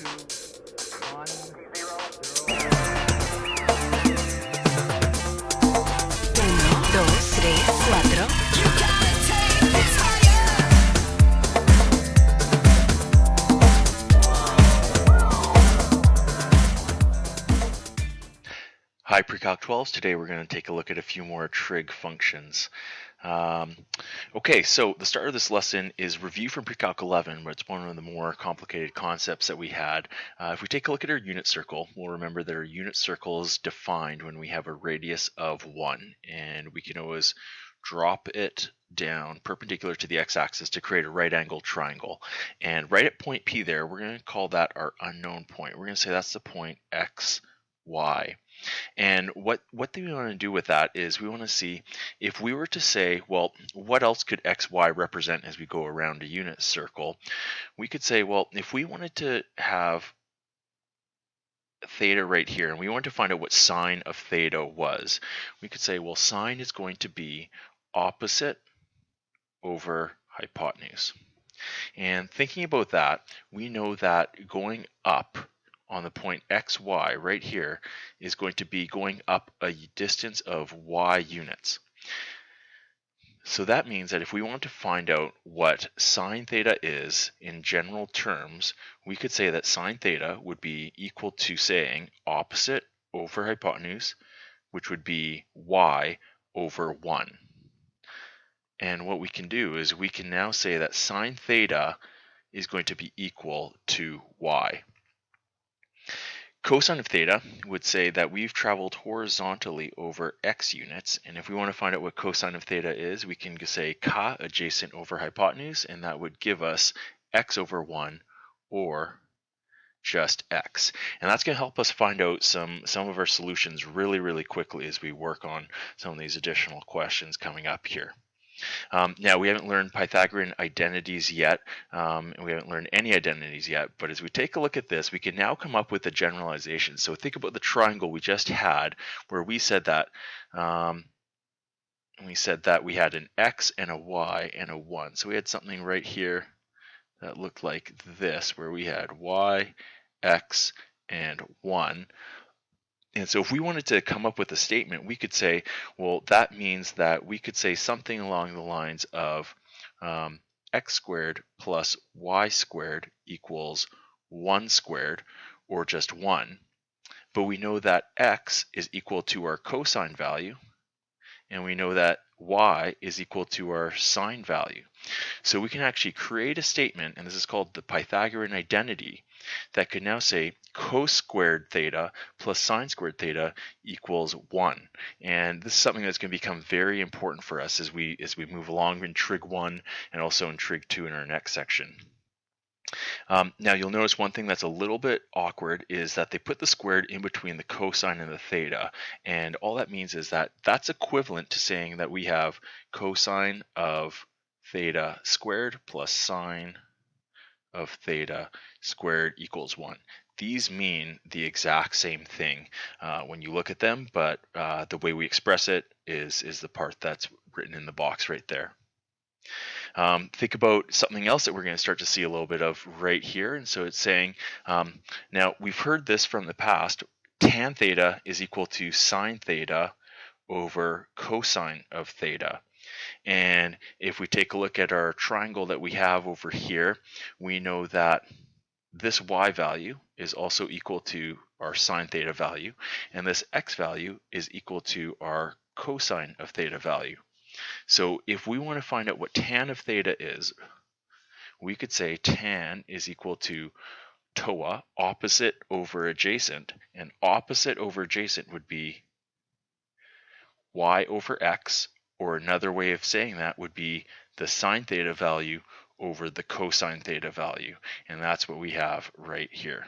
1, 0. Uno, dos, tres, cuatro. Hi Precalc 12s, today we're going to take a look at a few more trig functions. Okay, so the start of this lesson is review from Precalc 11, but it's one of the more complicated concepts that we had. If we take a look at our unit circle, we'll remember that our unit circle is defined when we have a radius of 1, and we can always drop it down perpendicular to the x-axis to create a right angled triangle. And right at point P there, we're going to call that our unknown point. We're going to say that's the point x, y. And what we want to do with that is we want to see if we were to say, well, what else could x, y represent as we go around a unit circle? We could say, well, if we wanted to have theta right here, and we want to find out what sine of theta was, we could say, well, sine is going to be opposite over hypotenuse. And thinking about that, we know that going up on the point xy right here is going to be going up a distance of y units. So that means that if we want to find out what sine theta is in general terms, we could say that sine theta would be equal to saying opposite over hypotenuse, which would be y over 1. And what we can do is we can now say that sine theta is going to be equal to y. Cosine of theta would say that we've traveled horizontally over x units, and if we want to find out what cosine of theta is, we can say ca adjacent over hypotenuse, and that would give us x over 1 or just x. And that's going to help us find out some of our solutions really quickly as we work on some of these additional questions coming up here. Now, we haven't learned Pythagorean identities yet, and we haven't learned any identities yet, but as we take a look at this, we can now come up with a generalization. So think about the triangle we just had, where we said that we had an x and a y and a 1. So we had something right here that looked like this, where we had y, x, and 1. And so if we wanted to come up with a statement, we could say, well, that means that we could say something along the lines of x squared plus y squared equals 1 squared, or just 1. But we know that x is equal to our cosine value, and we know that y is equal to our sine value. So we can actually create a statement, and this is called the Pythagorean identity, that could now say cos squared theta plus sine squared theta equals 1. And this is something that's going to become very important for us as we move along in Trig 1 and also in Trig 2 in our next section. Now you'll notice one thing that's a little bit awkward is that they put the squared in between the cosine and the theta, and all that means is that that's equivalent to saying that we have cosine of theta squared plus sine of theta squared equals 1. These mean the exact same thing when you look at them, but the way we express it is the part that's written in the box right there. Think about something else that we're going to start to see a little bit of right here. And so it's saying, now we've heard this from the past, tan theta is equal to sine theta over cosine of theta. And if we take a look at our triangle that we have over here, we know that this y value is also equal to our sine theta value, and this x value is equal to our cosine of theta value. So if we want to find out what tan of theta is, we could say tan is equal to TOA, opposite over adjacent, and opposite over adjacent would be y over x, or another way of saying that would be the sine theta value over the cosine theta value, and that's what we have right here.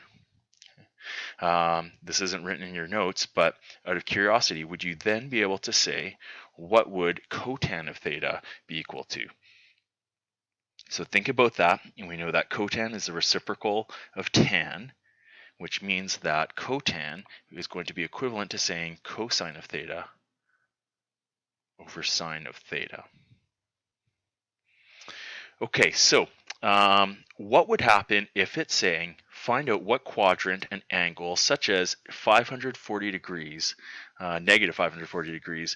This isn't written in your notes, but out of curiosity, would you then be able to say what would cotan of theta be equal to? So think about that, and we know that cotan is the reciprocal of tan, which means that cotan is going to be equivalent to saying cosine of theta over sine of theta. Okay, so what would happen if it's saying, find out what quadrant an angle such as 540 degrees, negative 540 degrees,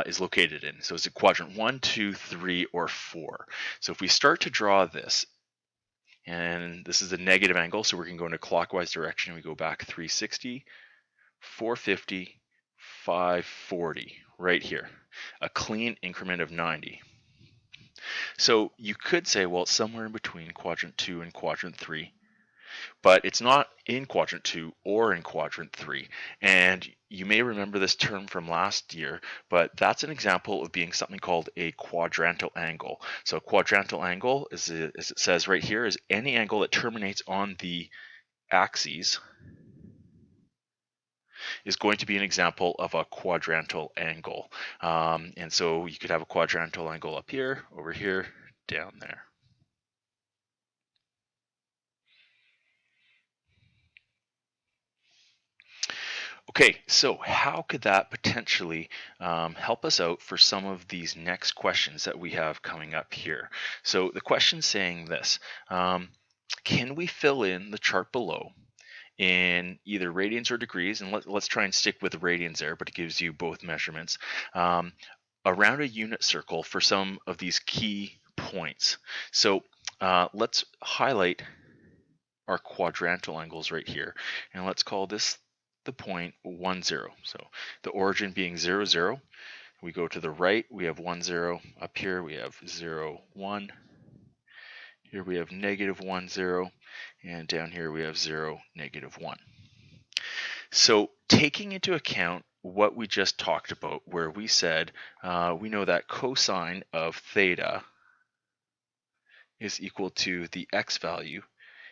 is located in. So is it quadrant 1, 2, 3, or 4? So if we start to draw this, and this is a negative angle, so we're going to go in a clockwise direction. We go back 360, 450, 540, right here, a clean increment of 90. So you could say, well, it's somewhere in between quadrant 2 and quadrant 3, but it's not in quadrant 2 or in quadrant 3. And you may remember this term from last year, but that's an example of being something called a quadrantal angle. So a quadrantal angle, as it says right here, is any angle that terminates on the axes is going to be an example of a quadrantal angle. And so you could have a quadrantal angle up here, over here, down there. Okay, so how could that potentially help us out for some of these next questions that we have coming up here? So the question's saying this, can we fill in the chart below in either radians or degrees, and let's try and stick with the radians there, but it gives you both measurements, around a unit circle for some of these key points. So let's highlight our quadrantal angles right here, and let's call this the point 1, 0. So the origin being 0, 0. We go to the right, we have 1, 0. Up here we have 0, 1. Here we have negative 1, 0. And down here we have 0, negative 1. So taking into account what we just talked about, where we said we know that cosine of theta is equal to the x value,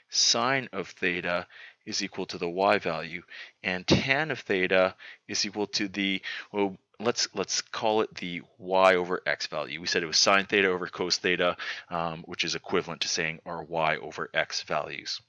sine of theta is equal to the y value, and tan of theta is equal to the, well, let's call it the y over x value. We said it was sine theta over cos theta, which is equivalent to saying our y over x values.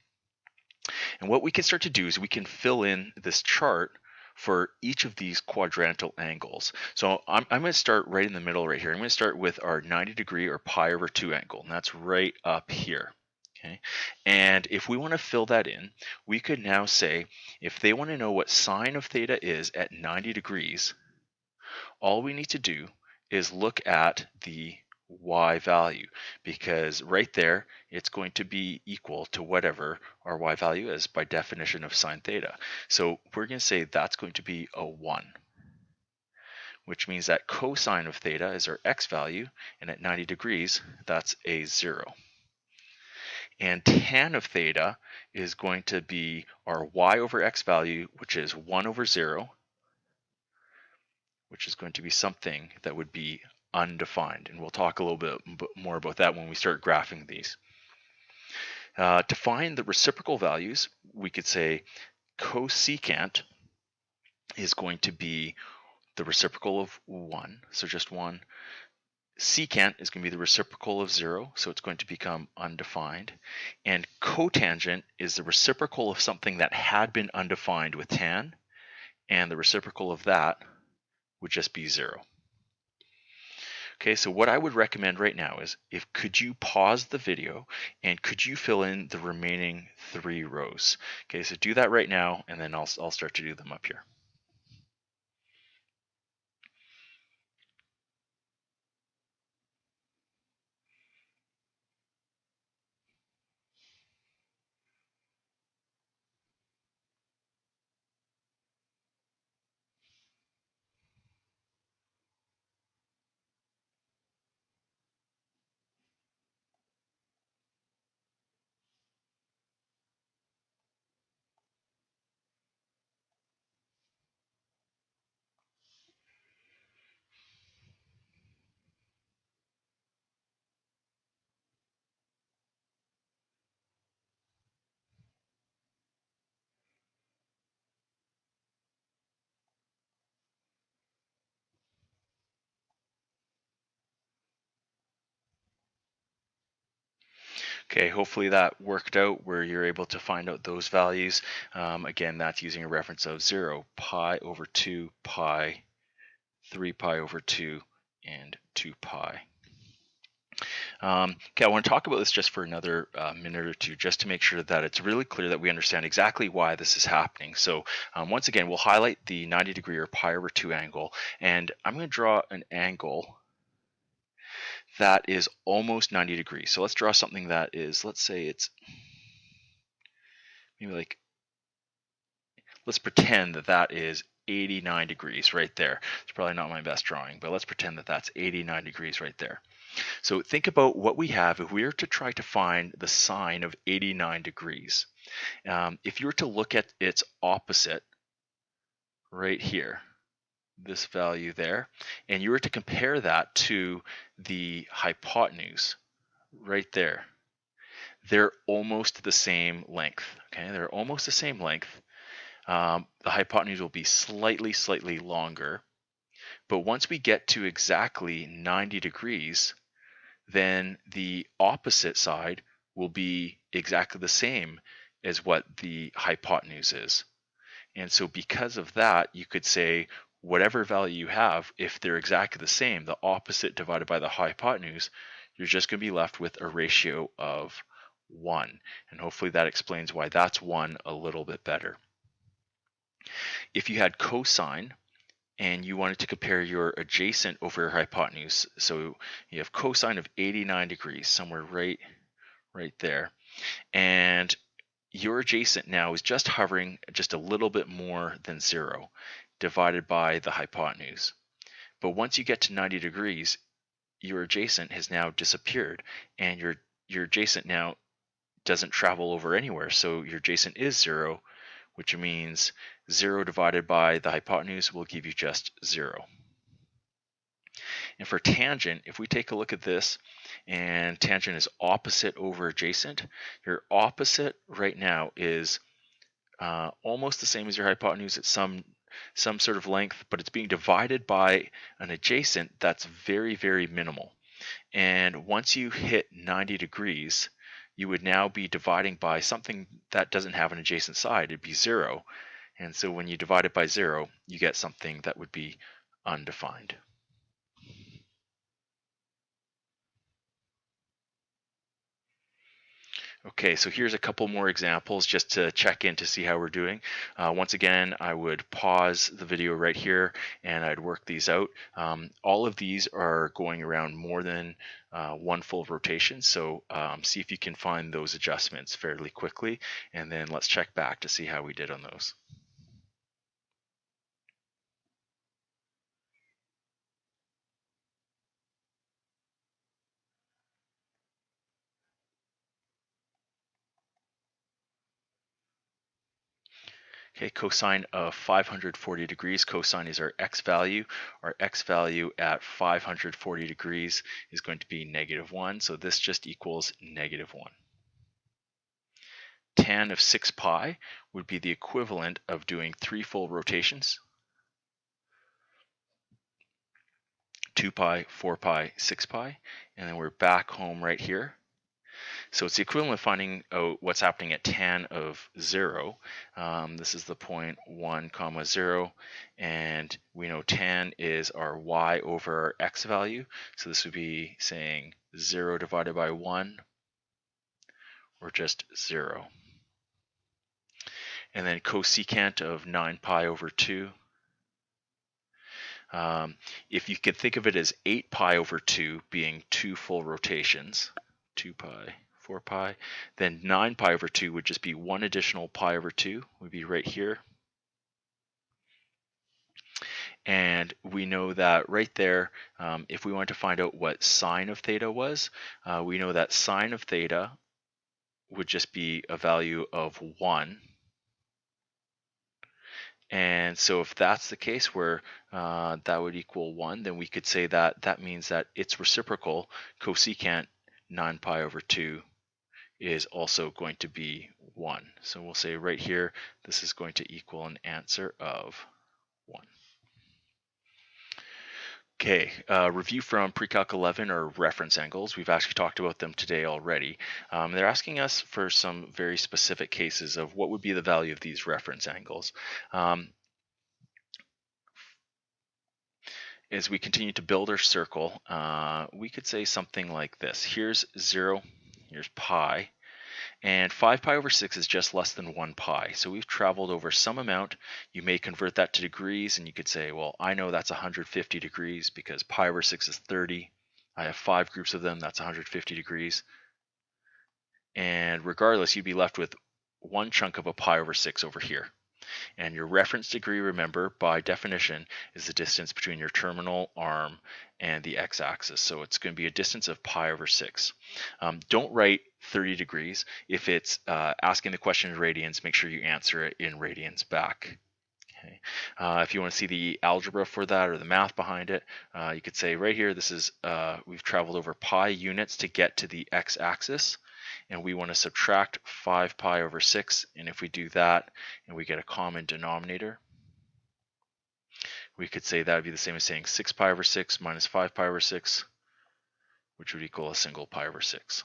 And what we can start to do is we can fill in this chart for each of these quadrantal angles. So I'm going to start right in the middle right here. I'm going to start with our 90 degree or pi over 2 angle, and that's right up here. Okay, and if we want to fill that in, we could now say, if they want to know what sine of theta is at 90 degrees, all we need to do is look at the y value, because right there it's going to be equal to whatever our y value is by definition of sine theta. So we're going to say that's going to be a 1, which means that cosine of theta is our x value, and at 90 degrees that's a 0. And tan of theta is going to be our y over x value, which is 1 over 0, which is going to be something that would be undefined. And we'll talk a little bit more about that when we start graphing these. To find the reciprocal values, we could say cosecant is going to be the reciprocal of 1, so just 1. Secant is going to be the reciprocal of 0, so it's going to become undefined. And cotangent is the reciprocal of something that had been undefined with tan, and the reciprocal of that would just be 0. Okay, so what I would recommend right now is, could you pause the video and could you fill in the remaining 3 rows? Okay, so do that right now, and then I'll start to do them up here. Okay, hopefully that worked out where you're able to find out those values. Again, that's using a reference of 0, pi over 2, pi, 3 pi over 2, and 2 pi. Okay, I want to talk about this just for another minute or two, just to make sure that it's really clear that we understand exactly why this is happening. So once again, we'll highlight the 90-degree or pi over 2 angle, and I'm going to draw an angle that is almost 90 degrees. So let's draw something that is, let's say it's maybe like, let's pretend that that is 89 degrees right there. It's probably not my best drawing, but let's pretend that that's 89 degrees right there. So think about what we have if we were to try to find the sine of 89 degrees. If you were to look at its opposite right here, this value there, and you were to compare that to the hypotenuse right there, they're almost the same length. Okay, they're almost the same length. The hypotenuse will be slightly longer, but once we get to exactly 90 degrees, then the opposite side will be exactly the same as what the hypotenuse is. And so because of that, you could say whatever value you have, if they're exactly the same, the opposite divided by the hypotenuse, you're just going to be left with a ratio of 1. And hopefully that explains why that's 1 a little bit better. If you had cosine and you wanted to compare your adjacent over your hypotenuse, so you have cosine of 89 degrees, somewhere right there, and your adjacent now is just hovering just a little bit more than 0 divided by the hypotenuse. But once you get to 90 degrees, your adjacent has now disappeared, and your adjacent now doesn't travel over anywhere, so your adjacent is 0, which means 0 divided by the hypotenuse will give you just 0. And for tangent, if we take a look at this, and tangent is opposite over adjacent, your opposite right now is almost the same as your hypotenuse at some sort of length, but it's being divided by an adjacent that's very minimal. And once you hit 90 degrees, you would now be dividing by something that doesn't have an adjacent side. It'd be 0. And so when you divide it by 0, you get something that would be undefined. Okay, so here's a couple more examples just to check in to see how we're doing. Once again, I would pause the video right here and I'd work these out. All of these are going around more than one full rotation, so see if you can find those adjustments fairly quickly, and then let's check back to see how we did on those. Okay, cosine of 540 degrees, cosine is our x value. Our x value at 540 degrees is going to be -1, so this just equals -1. Tan of 6 pi would be the equivalent of doing 3 full rotations. 2 pi, 4 pi, 6 pi, and then we're back home right here. So it's the equivalent of finding out what's happening at tan of 0. This is the point 1, 0, and we know tan is our y over our x value. So this would be saying 0 divided by 1, or just 0. And then cosecant of 9 pi over 2. If you could think of it as 8 pi over 2 being 2 full rotations, 2 pi, 4 pi, then 9 pi over 2 would just be 1 additional pi over 2, would be right here. And we know that right there, if we want to find out what sine of theta was, we know that sine of theta would just be a value of 1. And so if that's the case where that would equal 1, then we could say that that means that its reciprocal, cosecant 9 pi over 2, is also going to be 1. So we'll say right here, this is going to equal an answer of 1. Okay, review from pre-calc 11 or reference angles. We've actually talked about them today already. They're asking us for some very specific cases of what would be the value of these reference angles. as we continue to build our circle, we could say something like this. Here's 0, here's pi, and 5 pi over 6 is just less than 1 pi. So we've traveled over some amount. You may convert that to degrees, and you could say, well, I know that's 150 degrees because pi over 6 is 30. I have 5 groups of them, that's 150 degrees. And regardless, you'd be left with one chunk of a pi over 6 over here. And your reference degree, remember, by definition, is the distance between your terminal arm and the x-axis. So it's going to be a distance of pi over 6. Don't write 30 degrees. If it's asking the question in radians, make sure you answer it in radians back. Okay. If you want to see the algebra for that or the math behind it, you could say right here, this is we've traveled over pi units to get to the x-axis. And we want to subtract 5 pi over 6, and if we do that and we get a common denominator, we could say that would be the same as saying 6 pi over 6 minus 5 pi over 6, which would equal a single pi over 6.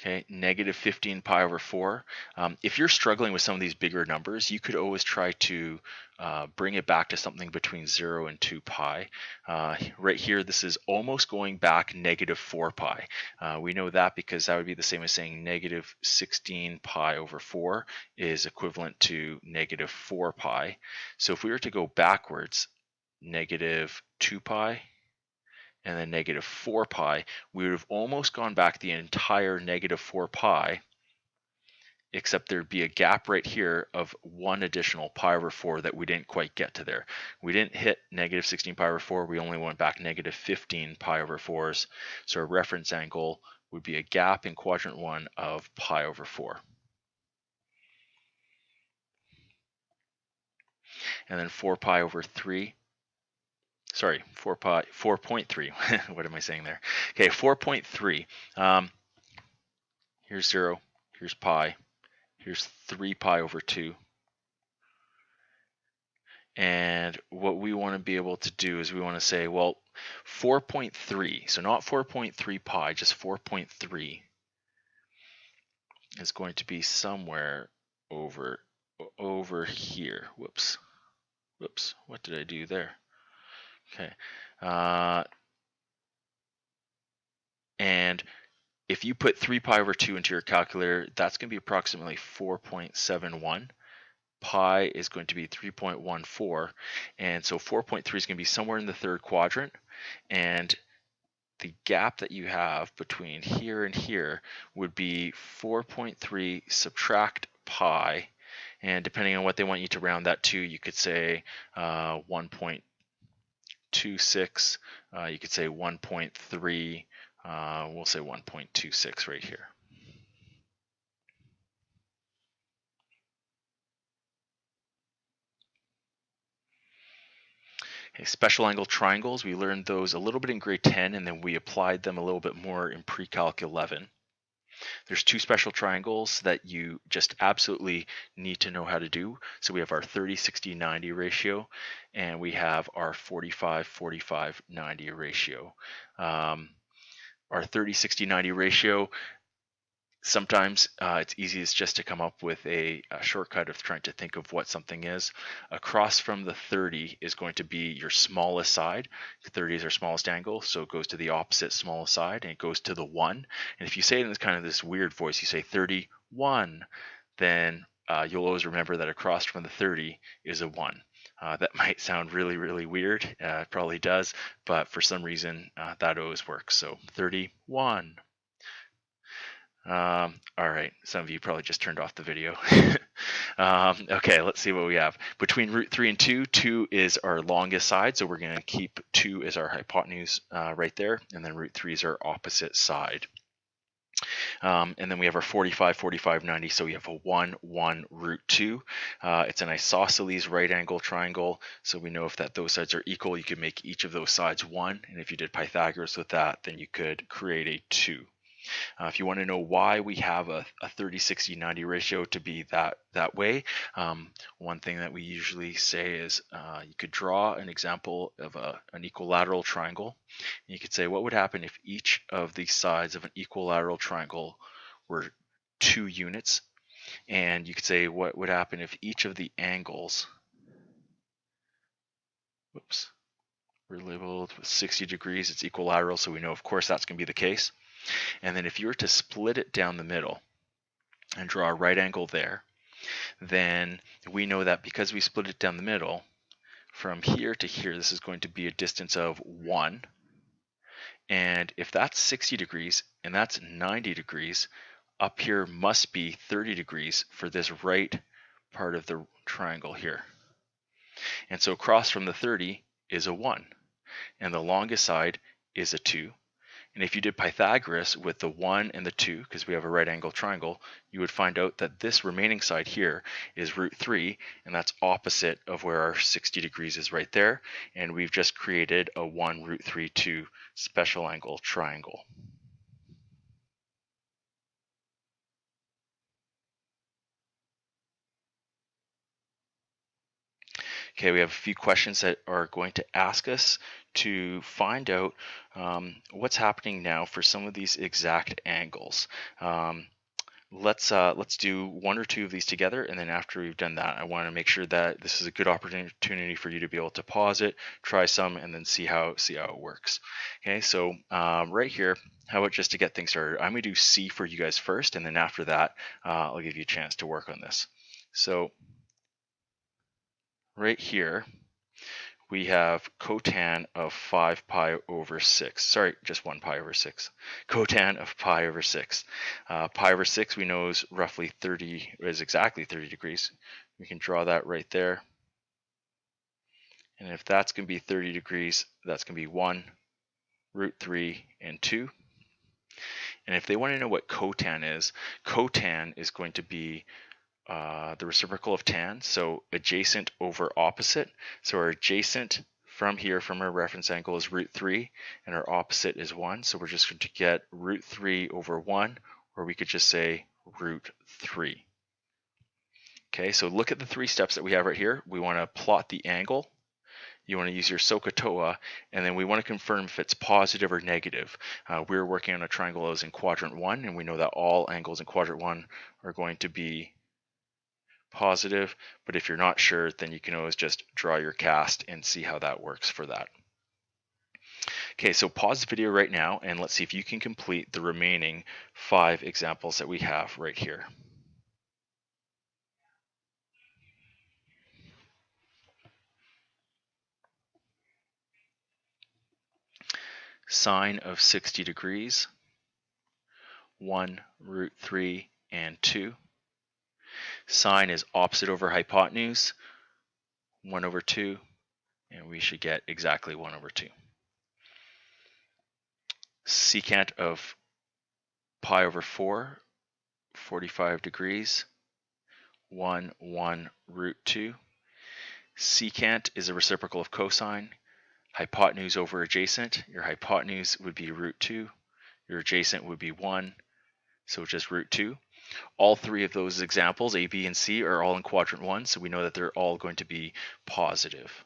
Okay, negative 15 pi over 4. If you're struggling with some of these bigger numbers, you could always try to bring it back to something between 0 and 2 pi. Right here, this is almost going back negative 4 pi. We know that because that would be the same as saying negative 16 pi over 4 is equivalent to negative 4 pi. So if we were to go backwards, negative 2 pi, and then negative 4 pi, we would have almost gone back the entire negative 4 pi, except there'd be a gap right here of one additional pi over 4 that we didn't quite get to there. We didn't hit negative 16 pi over 4, we only went back negative 15 pi over 4s. So our reference angle would be a gap in quadrant 1 of pi over 4. And then 4 pi over 3. Sorry, 4.3. What am I saying there? Okay, 4.3. Here's 0, here's pi, here's 3 pi over 2. And what we want to be able to do is we want to say, well, 4.3, so not 4.3 pi, just 4.3 is going to be somewhere over here. Whoops, what did I do there? Okay. And if you put 3 pi over 2 into your calculator, that's going to be approximately 4.71. Pi is going to be 3.14, and so 4.3 is going to be somewhere in the third quadrant, and the gap that you have between here and here would be 4.3 subtract pi, and depending on what they want you to round that to, you could say 1.26, you could say 1.3, we'll say 1.26 right here. Okay, special angle triangles, we learned those a little bit in grade 10, and then we applied them a little bit more in pre-calc 11. There's 2 special triangles that you just absolutely need to know how to do. So we have our 30-60-90 ratio, and we have our 45-45-90 ratio. Our 30-60-90 ratio, sometimes it's easiest just to come up with a shortcut of trying to think of what something is. Across from the 30 is going to be your smallest side. 30 is our smallest angle, so it goes to the opposite smallest side, and it goes to the 1. And if you say it in this kind of this weird voice, you say 31, then you'll always remember that across from the 30 is a 1. That might sound really, really weird. It probably does, but for some reason that always works. So 31. All right, some of you probably just turned off the video. Okay, let's see what we have. Between root 3 and 2, 2 is our longest side, so we're going to keep 2 as our hypotenuse right there, and then root 3 is our opposite side. And then we have our 45, 45, 90, so we have a 1, 1, root 2. It's an isosceles right angle triangle, so we know if those sides are equal, you could make each of those sides 1, and if you did Pythagoras with that, then you could create a 2. If you want to know why we have a 30-60-90 ratio to be that way, one thing that we usually say is you could draw an example of an equilateral triangle. And you could say, what would happen if each of the sides of an equilateral triangle were 2 units? And you could say, what would happen if each of the angles whoops, we're labeled with 60 degrees. It's equilateral, so we know, of course, that's going to be the case. And then if you were to split it down the middle and draw a right angle there, then we know that because we split it down the middle, from here to here, this is going to be a distance of 1. And if that's 60 degrees and that's 90 degrees, up here must be 30 degrees for this right part of the triangle here. And so across from the 30 is a 1, and the longest side is a 2. And if you did Pythagoras with the 1 and the 2, because we have a right angle triangle, you would find out that this remaining side here is root 3, and that's opposite of where our 60 degrees is right there. And we've just created a 1 root 3 2 special angle triangle. Okay, we have a few questions that are going to ask us to find out what's happening now for some of these exact angles. Let's do one or two of these together, and then after we've done that, I want to make sure that this is a good opportunity for you to be able to pause it, try some, and then see how it works. Okay, so right here, how about just to get things started, I'm going to do C for you guys first, and then after that, I'll give you a chance to work on this. So right here, we have cotan of 5 pi over 6. Sorry, just 1 pi over 6. Cotan of pi over 6. Pi over 6 we know is roughly is exactly 30 degrees. We can draw that right there. And if that's going to be 30 degrees, that's going to be 1, root 3, and 2. And if they want to know what cotan is going to be the reciprocal of tan, so adjacent over opposite. So our adjacent from here, from our reference angle, is root 3, and our opposite is 1. So we're just going to get root 3 over 1, or we could just say root 3. Okay, so look at the 3 steps that we have right here. We want to plot the angle. You want to use your SOHCAHTOA, and then we want to confirm if it's positive or negative. We're working on a triangle that was in quadrant 1, and we know that all angles in quadrant 1 are going to be positive, but if you're not sure, then you can always just draw your cast and see how that works for that. Okay, so pause the video right now and let's see if you can complete the remaining 5 examples that we have right here. Sine of 60 degrees, 1, root 3, and 2. Sine is opposite over hypotenuse, 1 over 2, and we should get exactly 1 over 2. Secant of pi over 4, 45 degrees, 1, 1, root 2. Secant is a reciprocal of cosine. Hypotenuse over adjacent. Your hypotenuse would be root 2. Your adjacent would be 1. So just root 2. All 3 of those examples, A, B, and C, are all in quadrant 1, so we know that they're all going to be positive.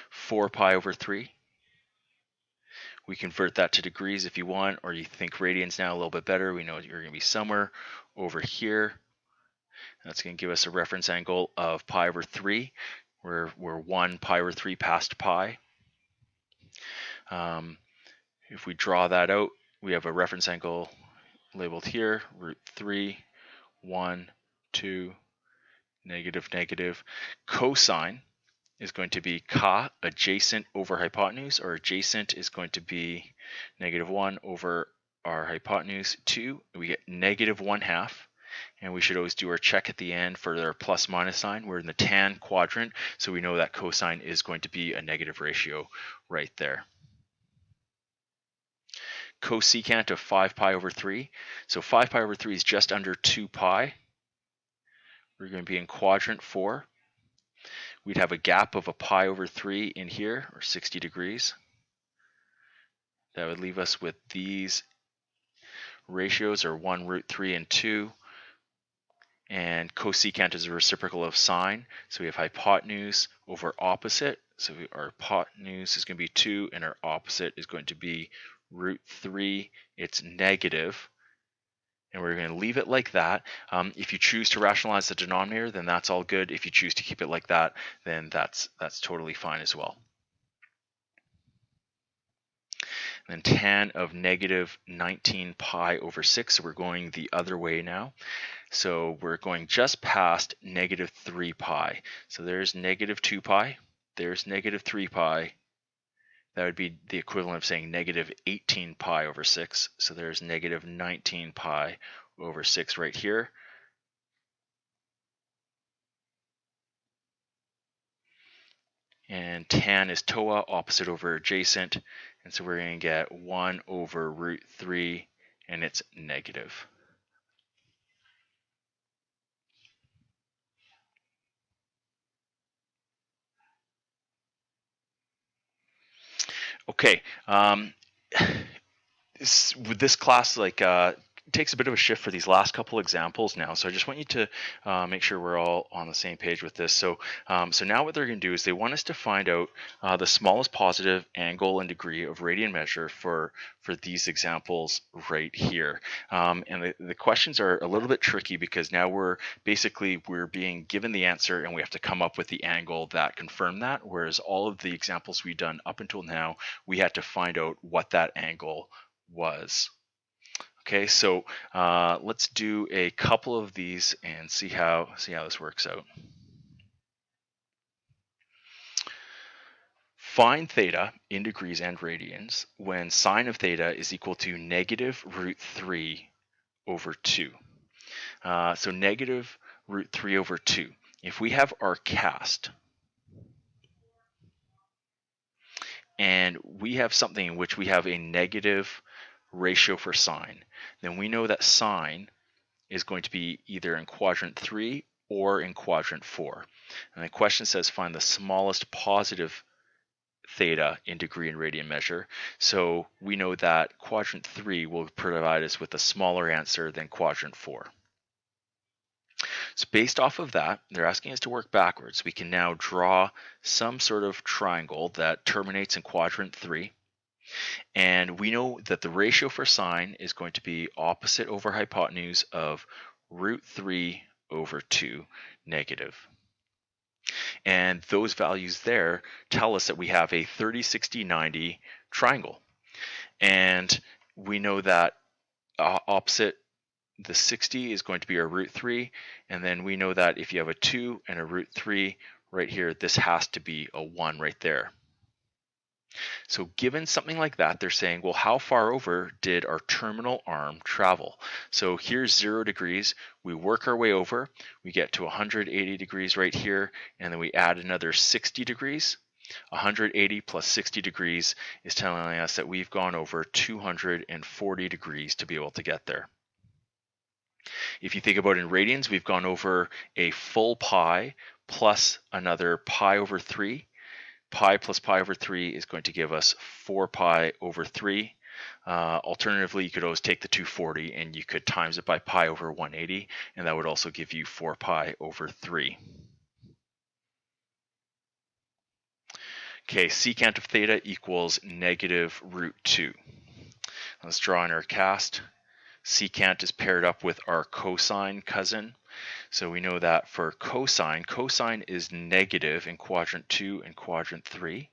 Four pi over 3. We convert that to degrees if you want, or you think radians now a little bit better. We know you're going to be somewhere over here. That's going to give us a reference angle of pi over 3. We're 1 pi over 3 past pi. If we draw that out, we have a reference angle labeled here, root 3, 1, 2, negative, negative. Cosine is going to be ka, adjacent over hypotenuse, or adjacent is going to be negative 1 over our hypotenuse 2. We get negative 1/2. And we should always do our check at the end for our plus minus sign. We're in the tan quadrant, so we know that cosine is going to be a negative ratio right there. Cosecant of 5 pi over 3. So 5 pi over 3 is just under 2 pi. We're going to be in quadrant 4. We'd have a gap of a pi over 3 in here, or 60 degrees. That would leave us with these ratios, or 1 root 3 and 2. And cosecant is a reciprocal of sine. So we have hypotenuse over opposite. So our hypotenuse is going to be 2, and our opposite is going to be root 3. It's negative. and we're going to leave it like that. If you choose to rationalize the denominator, then that's all good. If you choose to keep it like that, then that's totally fine as well. And then tan of negative 19 pi over 6, so we're going the other way now. So we're going just past negative 3 pi. So there's negative 2 pi, there's negative 3 pi. That would be the equivalent of saying negative 18 pi over 6. So there's negative 19 pi over 6 right here. And tan is TOA, opposite over adjacent. And so we're going to get 1 over root 3, and it's negative. Okay, with this class, takes a bit of a shift for these last couple examples now. So I just want you to make sure we're all on the same page with this. So now what they're going to do is they want us to find out the smallest positive angle and degree of radian measure for these examples right here. And the questions are a little bit tricky because now we're being given the answer and we have to come up with the angle that confirm that. Whereas all of the examples we've done up until now, we had to find out what that angle was. Okay, so let's do a couple of these and see how this works out. Find theta in degrees and radians when sine of theta is equal to negative root 3 over 2. So negative root 3 over 2. If we have our cast, and we have something in which we have a negative ratio for sine, then we know that sine is going to be either in quadrant 3 or in quadrant 4. And the question says find the smallest positive theta in degree and radian measure. So we know that quadrant 3 will provide us with a smaller answer than quadrant 4. So based off of that, they're asking us to work backwards. We can now draw some sort of triangle that terminates in quadrant 3. And we know that the ratio for sine is going to be opposite over hypotenuse of root 3 over 2 negative. And those values there tell us that we have a 30, 60, 90 triangle. And we know that opposite the 60 is going to be our root 3. And then we know that if you have a 2 and a root 3 right here, this has to be a 1 right there. So given something like that, they're saying, well, how far over did our terminal arm travel? So here's 0 degrees. We work our way over. We get to 180 degrees right here, and then we add another 60 degrees. 180 plus 60 degrees is telling us that we've gone over 240 degrees to be able to get there. If you think about in radians, we've gone over a full pi plus another pi over 3. Pi plus pi over 3 is going to give us 4 pi over 3. Alternatively, you could always take the 240 and you could times it by pi over 180, and that would also give you 4 pi over 3. Okay, secant of theta equals negative root 2. Let's draw in our cast. Secant is paired up with our cosine cousin. So we know that for cosine is negative in quadrant 2 and quadrant 3.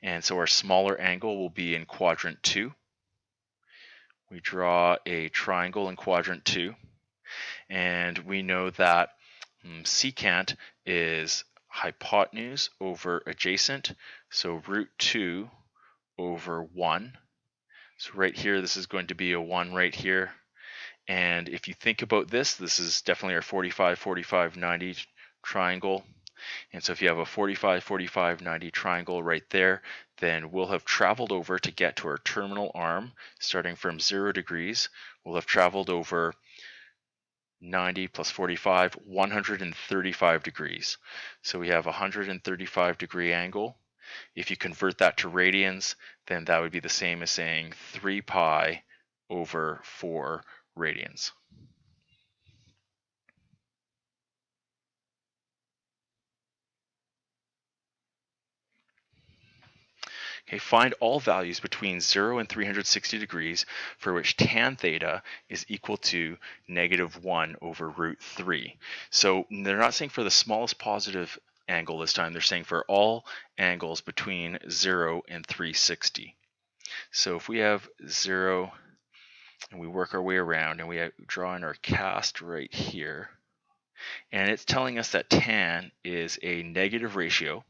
And so our smaller angle will be in quadrant 2. We draw a triangle in quadrant 2. And we know that secant is hypotenuse over adjacent. So root 2 over 1. So right here, this is going to be a 1 right here. And if you think about this is definitely our 45, 45, 90 triangle. And so if you have a 45, 45, 90 triangle right there, then we'll have traveled over to get to our terminal arm, starting from 0 degrees. We'll have traveled over 90 plus 45, 135 degrees. So we have a 135 degree angle. If you convert that to radians, then that would be the same as saying 3 pi over 4 radians. Okay, find all values between 0 and 360 degrees for which tan theta is equal to -1 over root 3. So they're not saying for the smallest positive angle this time, they're saying for all angles between 0 and 360. So if we have 0 and we work our way around and we draw in our cast right here, and it's telling us that tan is a negative ratio,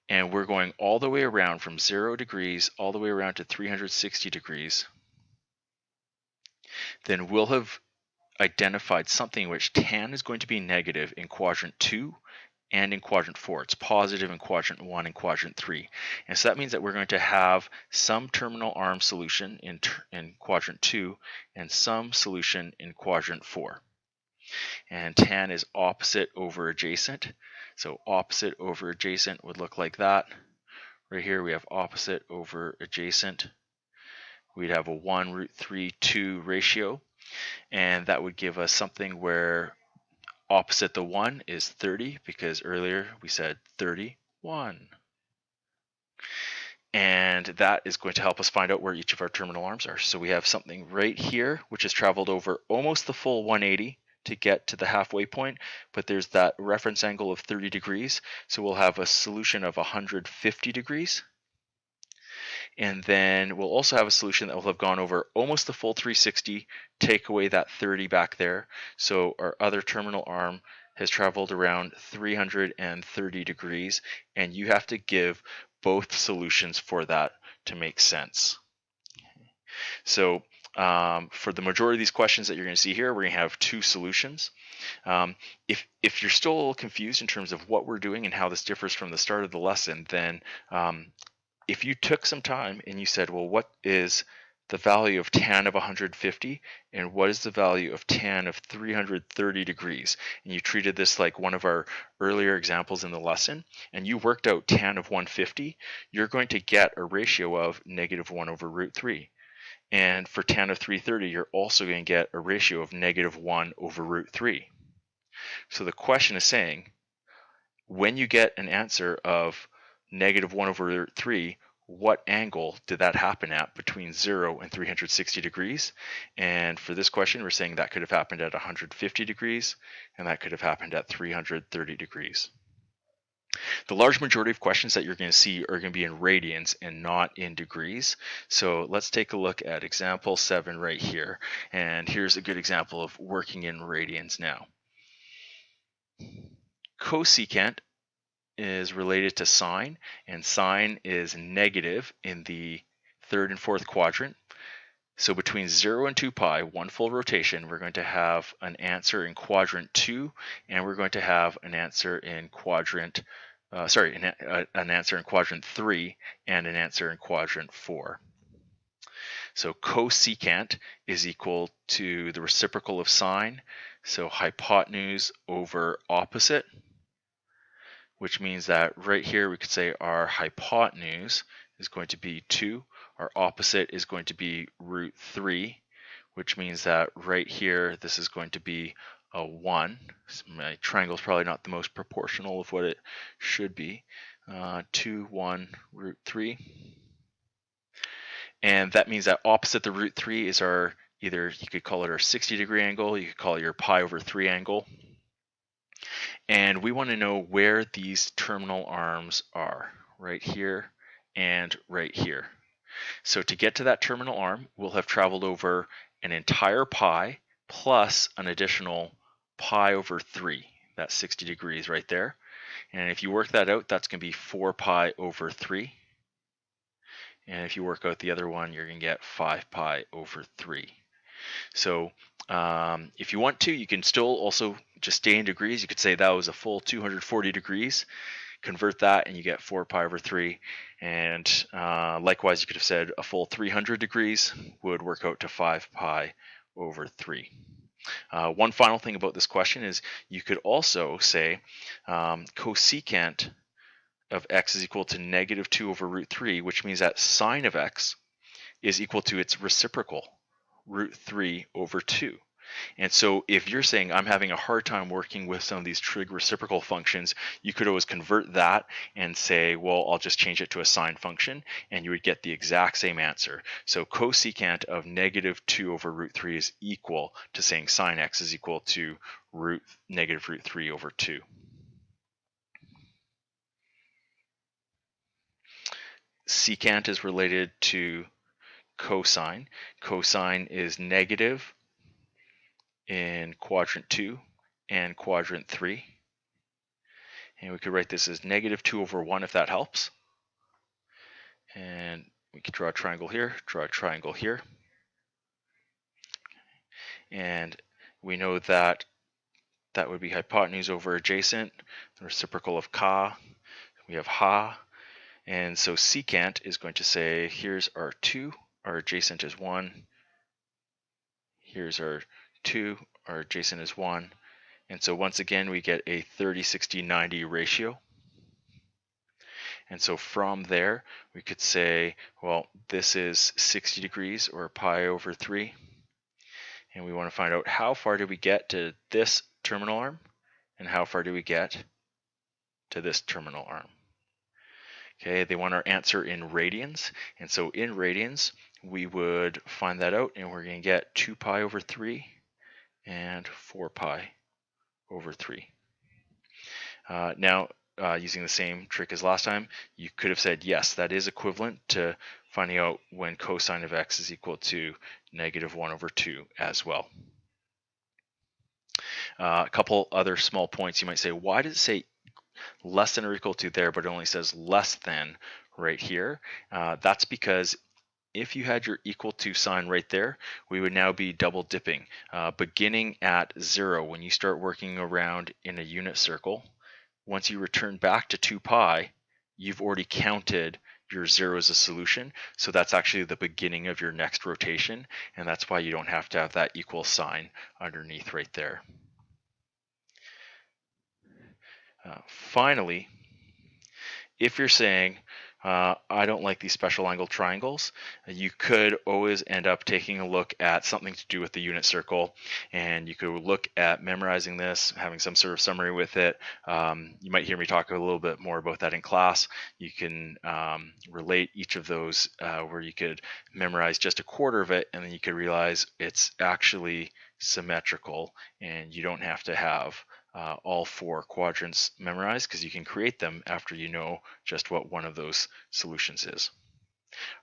and we're going all the way around from 0 degrees all the way around to 360 degrees, then we'll have identified something in which tan is going to be negative in quadrant 2 and in quadrant 4. It's positive in quadrant 1 and quadrant 3. And so that means that we're going to have some terminal arm solution in quadrant 2 and some solution in quadrant 4. And tan is opposite over adjacent. So opposite over adjacent would look like that. Right here we have opposite over adjacent. We'd have a 1 root 3 2 ratio, and that would give us something where opposite the 1 is 30, because earlier we said 31. And that is going to help us find out where each of our terminal arms are. So we have something right here which has traveled over almost the full 180 to get to the halfway point, but there's that reference angle of 30 degrees. So we'll have a solution of 150 degrees. And then we'll also have a solution that will have gone over almost the full 360, take away that 30 back there. So our other terminal arm has traveled around 330 degrees, and you have to give both solutions for that to make sense. So for the majority of these questions that you're going to see here, we're going to have two solutions. If you're still a little confused in terms of what we're doing and how this differs from the start of the lesson, then if you took some time and you said, well, what is the value of tan of 150 and what is the value of tan of 330 degrees, and you treated this like one of our earlier examples in the lesson, and you worked out tan of 150, you're going to get a ratio of -1 over root 3. And for tan of 330, you're also going to get a ratio of -1 over root 3. So the question is saying, when you get an answer of -1 over root 3, what angle did that happen at between 0 and 360 degrees? And for this question, we're saying that could have happened at 150 degrees, and that could have happened at 330 degrees. The large majority of questions that you're going to see are going to be in radians and not in degrees. So let's take a look at example 7 right here. And here's a good example of working in radians now. Cosecant is related to sine, and sine is negative in the third and fourth quadrant. So between 0 and 2 pi, one full rotation, we're going to have an answer in quadrant 2, and we're going to have an answer in quadrant, an answer in quadrant 3, and an answer in quadrant 4. So cosecant is equal to the reciprocal of sine, so hypotenuse over opposite, which means that right here we could say our hypotenuse is going to be 2, our opposite is going to be root 3, which means that right here this is going to be a 1. So my triangle is probably not the most proportional of what it should be. 2, 1, root 3. And that means that opposite the root 3 is our, either you could call it our 60-degree angle, you could call it your pi over 3 angle. And we want to know where these terminal arms are, right here and right here. So to get to that terminal arm, we'll have traveled over an entire pi plus an additional pi over 3, that's 60 degrees right there. And if you work that out, that's going to be 4 pi over 3. And if you work out the other one, you're going to get 5 pi over 3. So if you want to, you can still also just stay in degrees. You could say that was a full 240 degrees. Convert that and you get 4 pi over 3. And likewise, you could have said a full 300 degrees would work out to 5 pi over 3. One final thing about this question is you could also say cosecant of x is equal to -2 over root 3, which means that sine of x is equal to its reciprocal, root 3 over 2. And so if you're saying I'm having a hard time working with some of these trig reciprocal functions, you could always convert that and say, well, I'll just change it to a sine function, and you would get the exact same answer. So cosecant of -2 over root 3 is equal to saying sine x is equal to negative root 3 over 2. Secant is related to cosine. Cosine is negative in quadrant 2 and quadrant 3. And we could write this as -2 over 1 if that helps. And we could draw a triangle here, draw a triangle here. And we know that that would be hypotenuse over adjacent, the reciprocal of ka. We have ha. And so secant is going to say, here's our 2, our adjacent is 1. Here's our 2, our adjacent is 1. And so once again, we get a 30, 60, 90 ratio. And so from there, we could say, well, this is 60 degrees or pi over 3. And we want to find out how far did we get to this terminal arm and how far do we get to this terminal arm. Okay, they want our answer in radians. And so in radians, we would find that out and we're going to get 2 pi over 3 and 4 pi over 3. Now, using the same trick as last time, you could have said, yes, that is equivalent to finding out when cosine of x is equal to -1 over 2 as well. A couple other small points. You might say, why does it say less than or equal to there, but it only says less than right here? That's because if you had your equal to sign right there, we would now be double dipping. Beginning at 0, when you start working around in a unit circle, once you return back to 2 pi, you've already counted your 0 as a solution. So that's actually the beginning of your next rotation. And that's why you don't have to have that equal sign underneath right there. Finally, if you're saying, I don't like these special angle triangles, you could always end up taking a look at something to do with the unit circle, and you could look at memorizing this, having some sort of summary with it. You might hear me talk a little bit more about that in class. You can relate each of those where you could memorize just a quarter of it, and then you could realize it's actually symmetrical, and you don't have to have all 4 quadrants memorized because you can create them after you know just what one of those solutions is.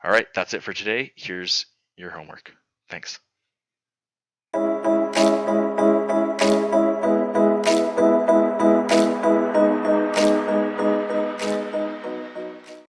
All right, that's it for today. Here's your homework. Thanks.